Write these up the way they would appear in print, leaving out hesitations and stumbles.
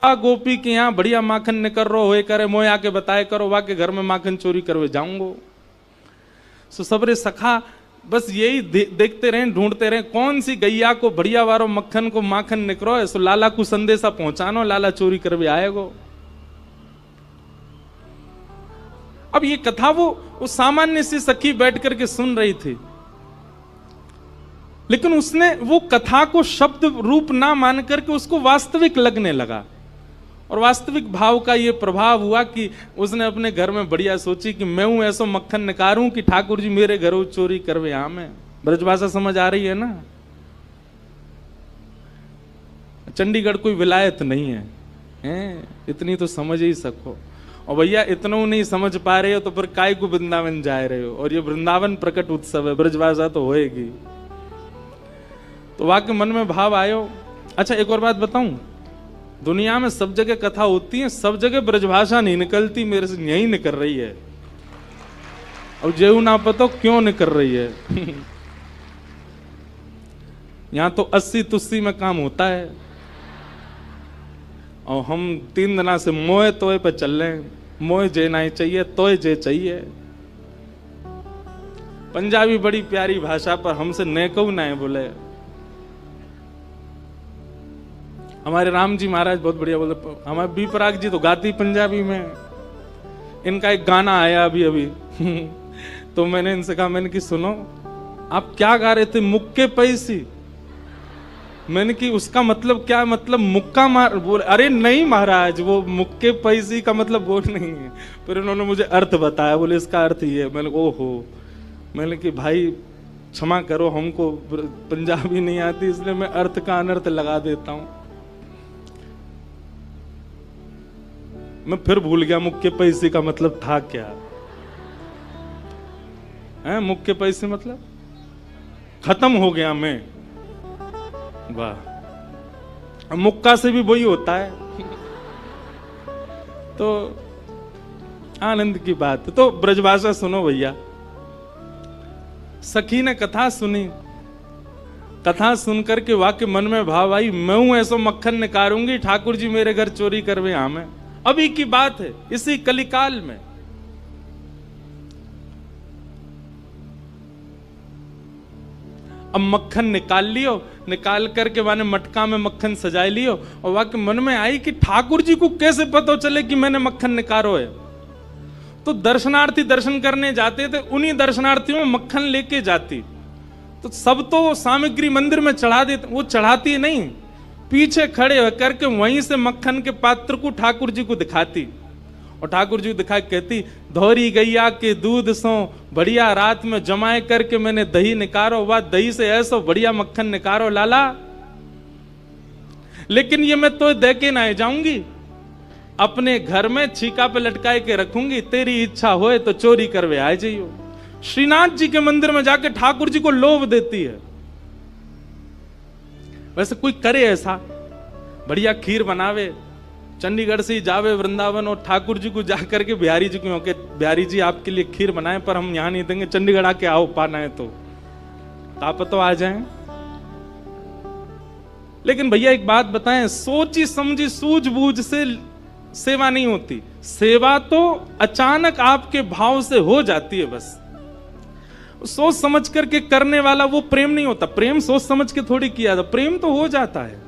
गोपी के यहाँ बढ़िया माखन निकर रो होए करे, मोए आके बताए करो वा के घर में माखन चोरी करवे जाऊंगो। सो सबरे सखा बस यही देखते रहे, ढूंढते रहे कौन सी गैया को बढ़िया वारो मक्खन को माखन निकरो है, सो लाला को संदेशा पहुंचानो, लाला चोरी करवे आएगो। अब ये कथा वो सामान्य सी सखी बैठ करके सुन रही थी, लेकिन उसने वो कथा को शब्द रूप ना मान करके उसको वास्तविक लगने लगा। और वास्तविक भाव का ये प्रभाव हुआ कि उसने अपने घर में बढ़िया सोची कि मैं हूं ऐसा मक्खन निकारूं कि ठाकुर जी मेरे घरों चोरी करवे आम है। ब्रजभाषा समझ आ रही है ना? चंडीगढ़ कोई विलायत नहीं है, इतनी तो समझ ही सको। और भैया इतना नहीं समझ पा रहे हो तो फिर काय को वृंदावन जा रहे हो? और ये वृंदावन प्रकट उत्सव है, ब्रजभाषा तो होएगी। तो वाक्य मन में भाव आयो। अच्छा एक और बात बताऊं, दुनिया में सब जगह कथा होती है, सब जगह ब्रजभाषा नहीं निकलती, मेरे से यही निकल रही है। अब जेऊ ना पता क्यों निकल रही है। यहां तो 80 तुस्सी में काम होता है और हम 3 दिना से मोए तोए पे चल रहे हैं। मोए जे नहीं चाहिए, तोए जे चाहिए। पंजाबी बड़ी प्यारी भाषा पर हमसे नेकऊ ना बोले। हमारे राम जी महाराज बहुत बढ़िया बोलते, हमारे बी पराग जी तो गाती पंजाबी में। इनका एक गाना आया अभी अभी तो मैंने इनसे कहा, मैंने कि सुनो आप क्या गा रहे थे, मुक्के पैसी। मैंने कि उसका मतलब क्या? मतलब मुक्का मार। बोले अरे नहीं महाराज, वो मुक्के पैसी का मतलब वो नहीं है। फिर उन्होंने मुझे अर्थ बताया, बोले इसका अर्थ ये है। मैंने ओहो, मैंने कि भाई क्षमा करो, हमको पंजाबी नहीं आती इसलिए मैं अर्थ का अनर्थ लगा देता हूं। मैं फिर भूल गया मुक्के पैसे का मतलब था क्या है। मुक्के पैसे मतलब खत्म हो गया मैं। वाह, मुक्का से भी वही होता है। तो आनंद की बात। तो ब्रजभाषा सुनो भैया। सखी ने कथा सुनी, कथा सुनकर के वाक्य मन में भाव आई, मैं हूं ऐसा मक्खन निकारूंगी, ठाकुर जी मेरे घर चोरी करवे आम है। अभी की बात है, इसी कलिकाल में। अब मक्खन निकाल लियो, निकाल करके माने मटका में मक्खन सजाए लियो, और वाकई मन में आई कि ठाकुर जी को कैसे पता चले कि मैंने मक्खन निकारो है। तो दर्शनार्थी दर्शन करने जाते थे, उन्हीं दर्शनार्थियों में मक्खन लेके जाती। तो सब तो सामग्री मंदिर में चढ़ा देते, वो चढ़ाती नहीं, पीछे खड़े होकर के वहीं से मक्खन के पात्र को ठाकुर जी को दिखाती। और ठाकुर जी दिखा कहती, धौरी गैया के दूध सो बढ़िया रात में जमाए करके मैंने दही निकारो, वह दही से ऐसा बढ़िया मक्खन निकारो लाला। लेकिन ये मैं तो दे के ना जाऊंगी, अपने घर में छीका पे लटकाए के रखूंगी, तेरी इच्छा होए तो चोरी करवे आ जाइयो। श्रीनाथ जी के मंदिर में जाके ठाकुर जी को लोभ देती है। वैसे कोई करे ऐसा, बढ़िया खीर बनावे, चंडीगढ़ से ही जावे वृंदावन और ठाकुर जी को जाकर के बिहारी जी को, बिहारी जी आपके लिए खीर बनाए पर हम यहां नहीं देंगे, चंडीगढ़ आके आओ, पाना है तो आप तो आ जाएं। लेकिन भैया एक बात बताएं, सोची समझी सूझबूझ से सेवा नहीं होती। सेवा तो अचानक आपके भाव से हो जाती है। बस सोच समझ करके करने वाला वो प्रेम नहीं होता। प्रेम सोच समझ के थोड़ी किया था, प्रेम तो हो जाता है।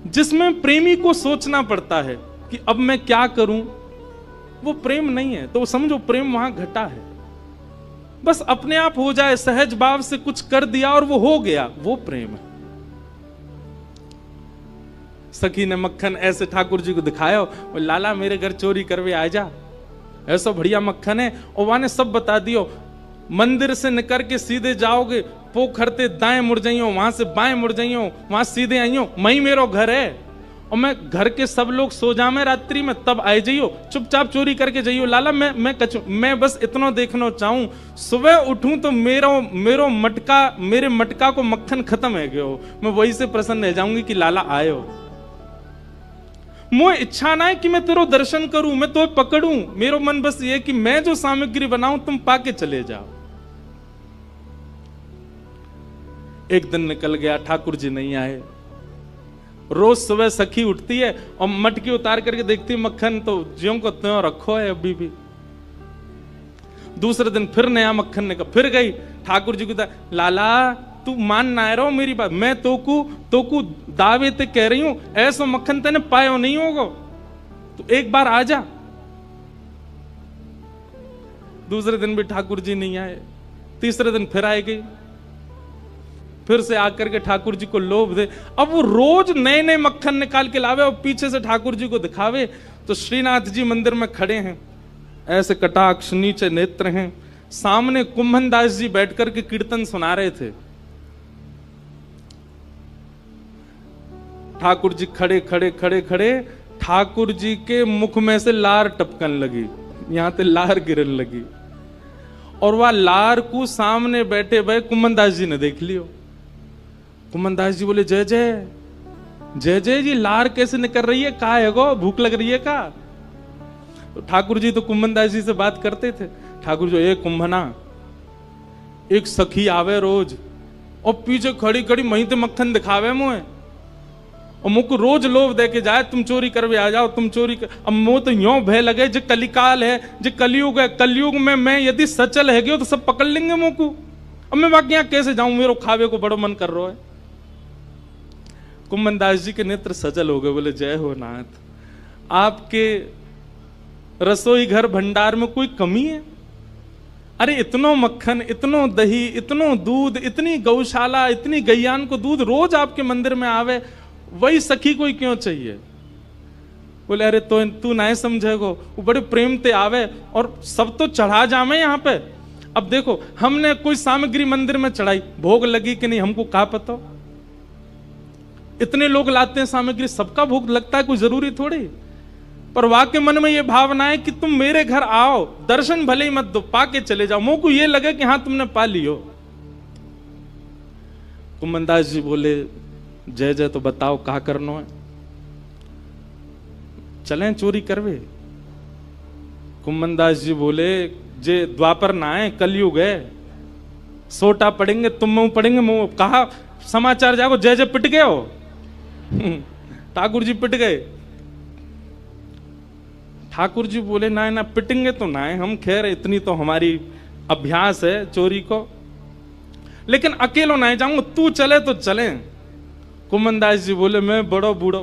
जिसमें प्रेमी को सोचना पड़ता है कि अब मैं क्या करूं, वो प्रेम नहीं है। तो समझो प्रेम वहां घटा है। बस अपने आप हो जाए, सहज भाव से कुछ कर दिया और वो हो गया, वो प्रेम है। सखी ने मक्खन ऐसे ठाकुर जी को दिखाया, वो लाला मेरे घर चोरी करवे आ जा, ऐसा बढ़िया मक्खन है। और वहां ने सब बता दियो, मंदिर से निकल के सीधे जाओगे, पोखरते दाएं मुड़ जाइयो, वहां से बाएं मुड़ जाइयो, वहां सीधे आइयो, मई मेरो घर है। और मैं घर के सब लोग सो जामे रात्रि में, तब आए जाइयो, चुपचाप चोरी करके जाइयो लाला। मैं बस इतना देखना चाहूं, सुबह उठूं तो मेरे मटका को मक्खन खत्म है गयो, मैं वही से प्रसन्न रह जाऊंगी कि लाला आयो। मोह इच्छा ना है कि मैं तेरो दर्शन करूं, मैं तो पकड़ूं। मेरो मन बस ये कि मैं जो सामग्री बनाऊं तुम पाके चले जाओ। एक दिन निकल गया, ठाकुर जी नहीं आए। रोज सुबह सखी उठती है और मटकी उतार करके देखती है मक्खन तो ज्यों को त्यों रखो है अभी भी। दूसरे दिन फिर नया मक्खन ने कहा, फिर गई ठाकुर जी को, लाला तू मान ना रहो मेरी बात, मैं तोकू दावे ते कह रही हूं, ऐसा मक्खन तेने पायो नहीं होगा, तो एक बार आ जा। दूसरे दिन भी ठाकुर जी नहीं आए, तीसरे दिन फिर आए गई, फिर से आकर के ठाकुर जी को लोभ दे। अब वो रोज नए नए मक्खन निकाल के लावे और पीछे से ठाकुर जी को दिखावे। तो श्रीनाथ जी मंदिर में खड़े हैं, ऐसे कटाक्ष नीचे नेत्र हैं, सामने कुंभन दास जी बैठकर के कीर्तन सुना रहे थे। ठाकुर जी खड़े खड़े खड़े खड़े, ठाकुर जी के मुख में से लार टपकन लगी, यहां से लार गिरन लगी, और वह लार को सामने बैठे भाई कुंभन दास जी ने देख लियो। कुंभन दास जी बोले, जय जय जय जय जी, लार कैसे निकल रही है, का है गो, भूख लग रही है का? तो ठाकुर जी तो कुंभन दास जी से बात करते थे। ठाकुर जी, एक कुंभना, एक सखी आवे रोज और पीछे खड़ी खड़ी मही ते मक्खन दिखावे मुझे, और मुझको रोज लोभ दे के जाए, तुम चोरी करवे आ जाओ, तुम चोरी कर। अब मुंह तो यो भय लगे, जो कलिकाल है, जो कलयुग है, कलयुग में मैं यदि सचल है गयो तो सब पकड़ लेंगे मुंह को। अब मैं बाकी यहां कैसे जाऊं, मेरे खावे को बड़ो मन कर रहा है। कुंभन दास जी के नेत्र सजल हो गए, बोले, जय हो नाथ, आपके रसोई घर भंडार में कोई कमी है? अरे इतनो मक्खन, इतनो दही, इतनो दूध, इतनी गौशाला, इतनी गैयान को दूध रोज आपके मंदिर में आवे, वही सखी कोई क्यों चाहिए? बोले, अरे तो तू नहीं समझेगो, वो बड़े प्रेम ते आवे और सब तो चढ़ा जामे यहाँ पे। अब देखो, हमने कोई सामग्री मंदिर में चढ़ाई, भोग लगी कि नहीं हमको क्या पता, इतने लोग लाते हैं सामग्री, सबका भोग लगता है, कोई जरूरी थोड़ी। पर वाके मन में ये भावना है कि तुम मेरे घर आओ, दर्शन भले ही मत दो, पाके चले जाओ, मुंह को ये लगे कि हाँ तुमने पा लियो। कुंभन दास जी बोले, जय जय, तो बताओ कहा करनो है, चलें चोरी करवे? कुंभन दास जी बोले, जे द्वापर ना है, कलयुग है, सोटा पड़ेंगे, तुम मुंह पड़ेंगे, मुंह कहा समाचार जागो, जय जय पिट गए हो। ठाकुर जी पिट गए। ठाकुर जी बोले, ना ना पिटेंगे तो ना है हम, खैर इतनी तो हमारी अभ्यास है चोरी को, लेकिन अकेलो ना जाऊंगा, तू चले तो चले। कुंभन दास जी बोले, मैं बड़ो बूढ़ो।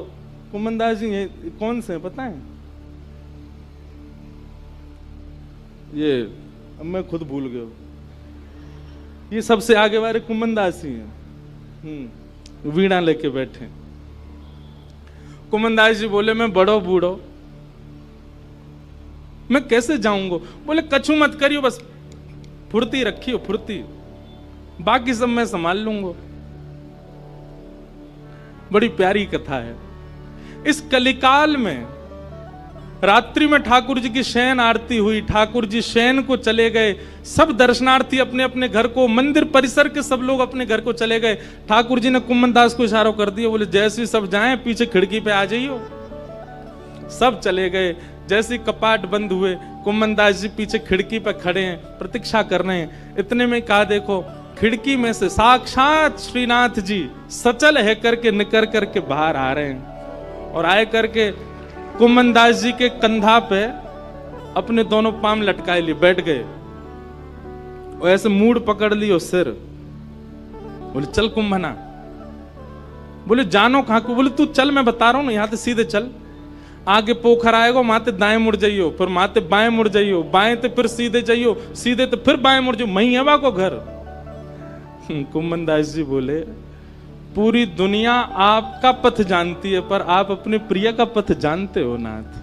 कुंभन दास जी ये कौन से पता है? ये अब मैं खुद भूल गया, ये सबसे आगे वाले कुंभन दास ही हैं, वीणा लेके बैठे। कुंभन दास जी बोले, मैं बड़ो बूढ़ो, मैं कैसे जाऊंगा? बोले, कछु मत करियो, बस फुर्ती रखियो, फुर्ती, बाकी सब मैं संभाल लूंगा। बड़ी प्यारी कथा है। इस कलिकाल में रात्रि में ठाकुर जी की शयन आरती हुई, ठाकुर जी शयन को चले गए, सब दर्शनार्थी अपने अपने घर को, मंदिर परिसर के सब लोग अपने घर को चले गए। ठाकुर जी ने कुंभन दास को इशारा कर दिया, बोले, जैसे सब जाएं पीछे खिड़की पे आ जाइयो। सब चले गए। जैसे कपाट बंद हुए, कुंभन दास जी पीछे खिड़की पे खड़े हैं, प्रतीक्षा कर रहे हैं। इतने में कहा, देखो खिड़की में से साक्षात श्रीनाथ जी सचल है करके निकर करके बाहर आ रहे हैं, और आए करके कुंभन दास जी के कंधा पे अपने दोनों पांव लटकाए लिए बैठ गए, और ऐसे मूड पकड़ लियो सिर। बोले, चल कुंभना। बोले, जानो कहां को? बोले, तू चल, मैं बता रहा हूं ना, यहां से सीधे चल, आगे पोखर आएगा, माते दाएं मुड़ जाइयो, फिर माते बाएं मुड़ जाइयो, बाएं ते फिर सीधे जाइयो, सीधे तो फिर बाएं मुड़ जाइयो, मही हवा को घर। कुंभन दास जी बोले, पूरी दुनिया आपका पथ जानती है, पर आप अपने प्रिय का पथ जानते हो नाथ।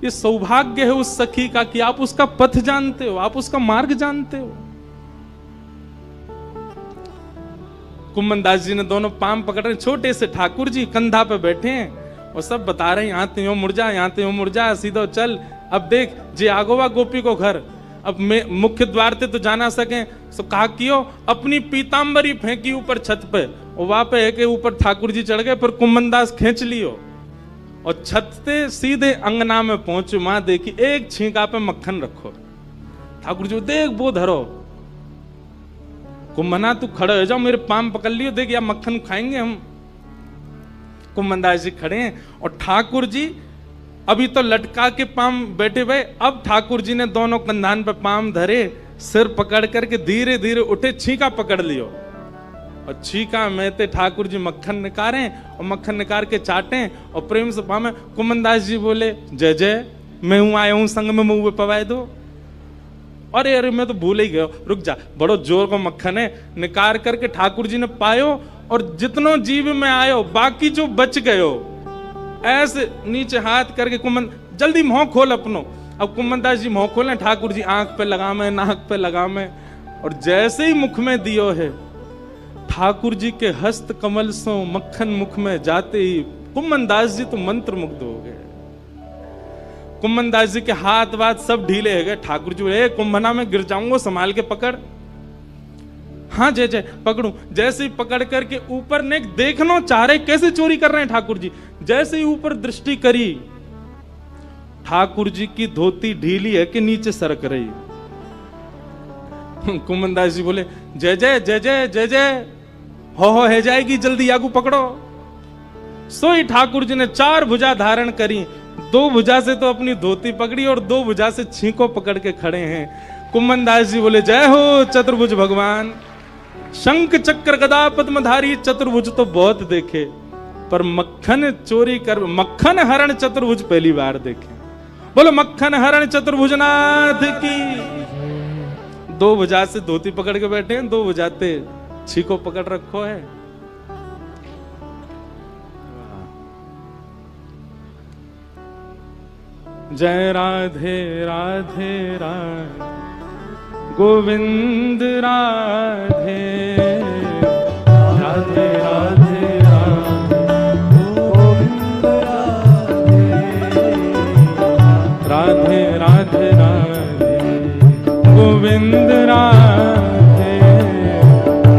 ये सौभाग्य है उस सखी का कि आप उसका पथ जानते हो, आप उसका मार्ग जानते हो। कुंभन दास जी ने दोनों पांव पकड़ रहे, छोटे से ठाकुर जी कंधा पे बैठे हैं और सब बता रहे हैं, यहाँ ते यूं मुड़ जा, यहाँ ते यूं मुड़ जा, सीधो चल। अब देख, जे आगोवा गोपी को घर, अब मैं मुख्य द्वार ते तो जाना सके, तो कहा कियो, अपनी पीतांबरी फेंकी ऊपर छत पे, और वहां पे है के ऊपर ठाकुर जी चढ़ गए, फिर कुंभन दास खींच लियो और छत से सीधे अंगना में पहुंचे। मां देखी, एक छींका पे मक्खन रखो। ठाकुर जी, देख वो धरो। कुंभना, तू खड़े हो जाओ, मेरे पाम पकड़ लियो, देख या मक्खन खाएंगे हम। कुम्भनदास जी खड़े हैं और ठाकुर जी अभी तो लटका के पाम बैठे हुए, अब ठाकुर जी ने दोनों कंधान पे पाम धरे, सिर पकड़ करके धीरे धीरे उठे, छींका पकड़ लियो और छींका में ते ठाकुर जी मक्खन निकारे और मक्खन निकाल के चाटे और प्रेम से पामे। कुम्भनदास जी बोले जय जय, मैं हूं आया हूं संग में मुंह पवाए दो। अरे अरे मैं तो भूल ही गया, रुक जा, बड़ो जोर को मक्खन है। निकार करके ठाकुर जी ने पायो और जितनो जीव में आयो बाकी जो बच गयो, ऐसे नीचे हाथ करके कुम्भन जल्दी मुंह खोल अपनो। अब कुम्भनदास जी मुंह खोले, ठाकुर जी आंख पे लगा में, नाक पे लगा में, और जैसे ही मुख में दियो है, ठाकुर जी के हस्त कमल सो मक्खन मुख में जाते ही कुम्भनदास जी तो मंत्र मुग्ध हो गए। कुम्भनदास जी के हाथ वाथ सब ढीले हो गए। ठाकुर जी बोले कुंभना में गिर जाऊंगा, संभाल के पकड़। हाँ जय जय पकड़ू। जैसे ही पकड़ करके ऊपर ने देखना चाह रहे कैसे चोरी कर रहे हैं ठाकुर जी, जैसे ही ऊपर दृष्टि करी, ठाकुर जी की धोती ढीली है कि नीचे सरक रही। कुम्भनदास जी बोले जय जय जय जय जय जय, हो है जाएगी, जल्दी आगू पकड़ो। सोई ठाकुर जी ने 4 भुजा धारण करी, 2 भुजा से तो अपनी धोती पकड़ी और 2 भुजा से छींको पकड़ के खड़े हैं। कुम्भनदास जी बोले जय हो चतुर्भुज भगवान, शंख चक्र गदा पद्मधारी चतुर्भुज तो बहुत देखे, पर मक्खन चोरी कर, मक्खन हरण चतुर्भुज पहली बार देखे। बोलो मक्खन हरण चतुर्भुज नाथ की। 2 भुजा से धोती पकड़ के बैठे हैं, 2 भुजा से छींको पकड़ रखो है। जय राधे राधे राधे गोविंद राधे राधे राधे राधे गोविंद राधे राधे राधे गोविंद राधे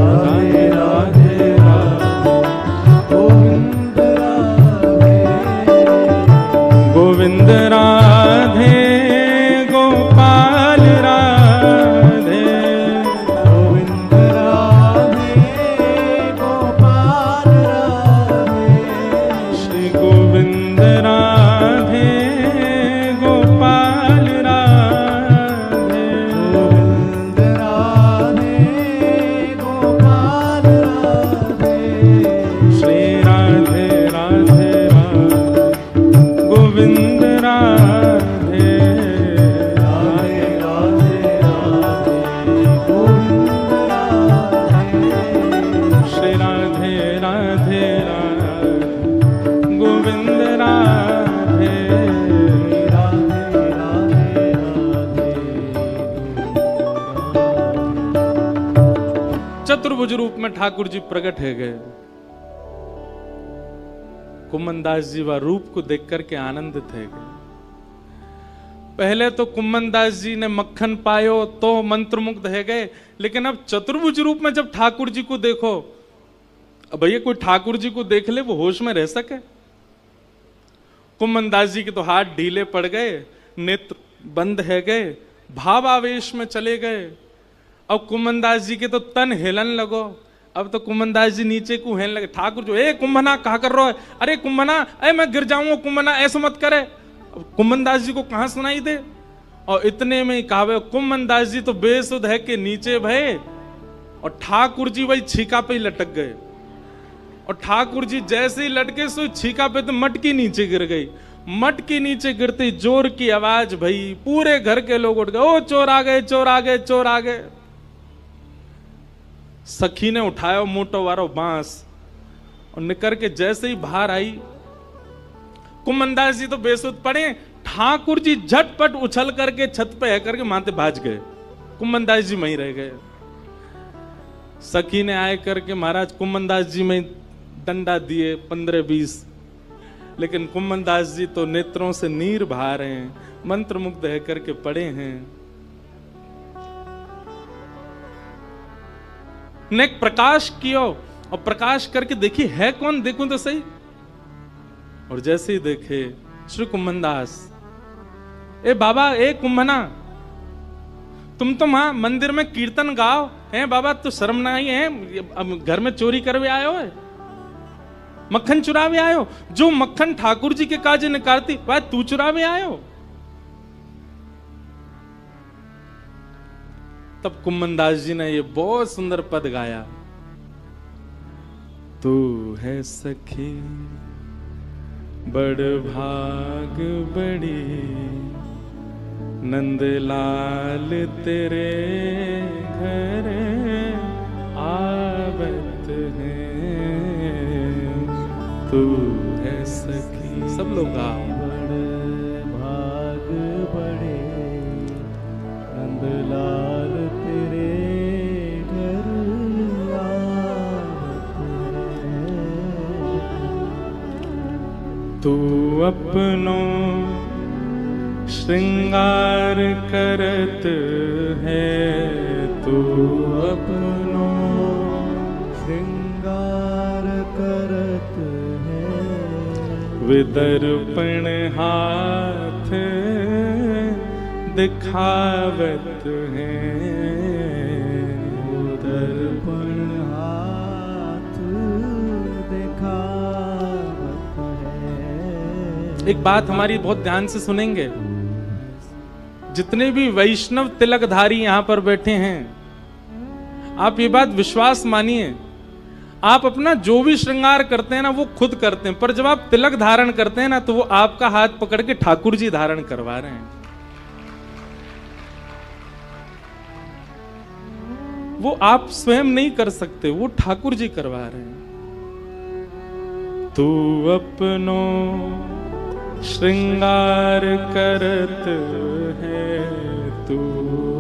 राधे राधे राधे गोविंद राधे गोविंद राधे गोपाल राधे गोविंद राधे गोपाल राधे श्री गोविंद राधे गोपाल राधे गोविंद राधे गोपाल राधे श्री राधे राधे राधे गोविंद राधे राधे राधे राधे गोविंद राधे श्री राधे राधे राधे गोविंद राधे राधे राधे राधे। चतुर्भुज रूप में ठाकुर जी प्रकट है गए। कुम्भनदास जी वह रूप को देख करके आनंदित है गए। पहले तो कुम्भनदास जी ने मक्खन पायो तो मंत्रमुग्ध है गए, लेकिन अब चतुर्भुज रूप में जब ठाकुर जी को देखो, अब भैया कोई ठाकुर जी को देख ले वो होश में रह सके? कुम्भनदास जी के तो हाथ ढीले पड़ गए, नेत्र बंद है गए, भाव आवेश में चले गए। अब कुम्भनदास जी के तो तन हिलन लगो। अब तो कुम्भनदास जी नीचे को हेलने लगे। ठाकुर जो ए कुंभना कहा कर रहा है, अरे कुंभना ए मैं गिर जाऊंगा, कुंभना ऐसा मत करे। अब कुम्भनदास जी को कहां सुनाई दे, और इतने में ही कहा कुम्भनदास जी तो बेसुध है कि नीचे भय, और ठाकुर जी वही छीका पे ही लटक गए। और ठाकुर जी जैसे ही लटके सो छीका पे तो मटकी नीचे गिर गई। मटकी नीचे गिरते जोर की आवाज भई, पूरे घर के लोग उठ गए, ओ चोर आ गए, चोर आ गए, चोर आ गए। सखी ने उठाया मोटो वारो बांस और निकर के जैसे ही बाहर आई, कुम्भनदास जी तो बेसुध पड़े। ठाकुर जी झटपट उछल करके छत पे है करके माथे भाज गए। कुम्भनदास जी वहीं रह गए। सखी ने आए करके महाराज कुम्भनदास जी में डंडा दिए 15-20, लेकिन कुम्भनदास जी तो नेत्रों से नीर बहा रहे हैं, मंत्र मुग्ध है करके पड़े हैं। ने प्रकाश किया और प्रकाश करके देखी है कौन, देखूं तो सही। और जैसे ही देखे श्री कुम्भनदास, ए बाबा ए कुंभना, तुम तो वहां मंदिर में कीर्तन गाओ है बाबा, तो शर्म ना आई है, अब घर में चोरी करवे आए हो है? मक्खन चुरावे आयो? जो मक्खन ठाकुर जी के काजे निकारती वह तू चुरावे आयो? तब कुम्मनदास जी ने ये बहुत सुंदर पद गाया, तू है सखी बड़ भाग बड़ी, नंदलाल तेरे घर आवत है, तू है सखी। सब लोग बड़ भाग बड़े, नंदलाल तेरे घर आवत है। तू अपनो श्रृंगार करत है, तू अपनो श्रृंगार करत है, विदर्पण हाथ दिखावत है, दर्पण हाथ दिखावत है। एक बात हमारी बहुत ध्यान से सुनेंगे, जितने भी वैष्णव तिलकधारी यहां पर बैठे हैं, आप ये बात विश्वास मानिए, आप अपना जो भी श्रृंगार करते हैं ना वो खुद करते हैं, पर जब आप तिलक धारण करते हैं ना तो वो आपका हाथ पकड़ के ठाकुर जी धारण करवा रहे हैं। वो आप स्वयं नहीं कर सकते, वो ठाकुर जी करवा रहे हैं। तू अपनो श्रृंगार करत है, तू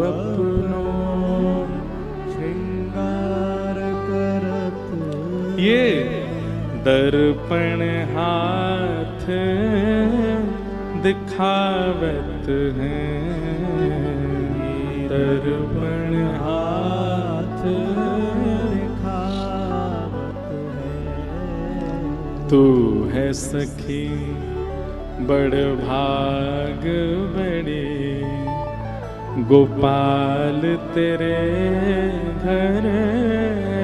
अपनो श्रृंगार करत, ये दर्पण हाथ दिखावत है, दर्पण हाथ दिखावत है। तू है सखी बड़ भाग बड़ी, गोपाल तेरे घर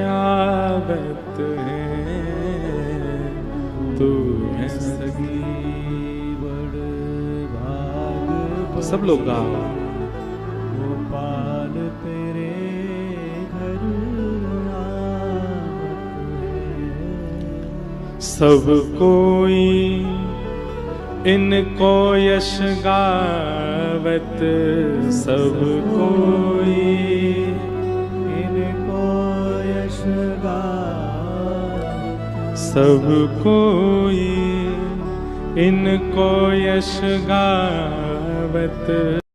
आवत है, तू है सखी बड़ भाग। सब लोग गाओ। गोपाल तेरे घर आवत है। सब कोई इनको यश गावत, सब कोई इनको यश गावत, सब कोई इनको यश गावत।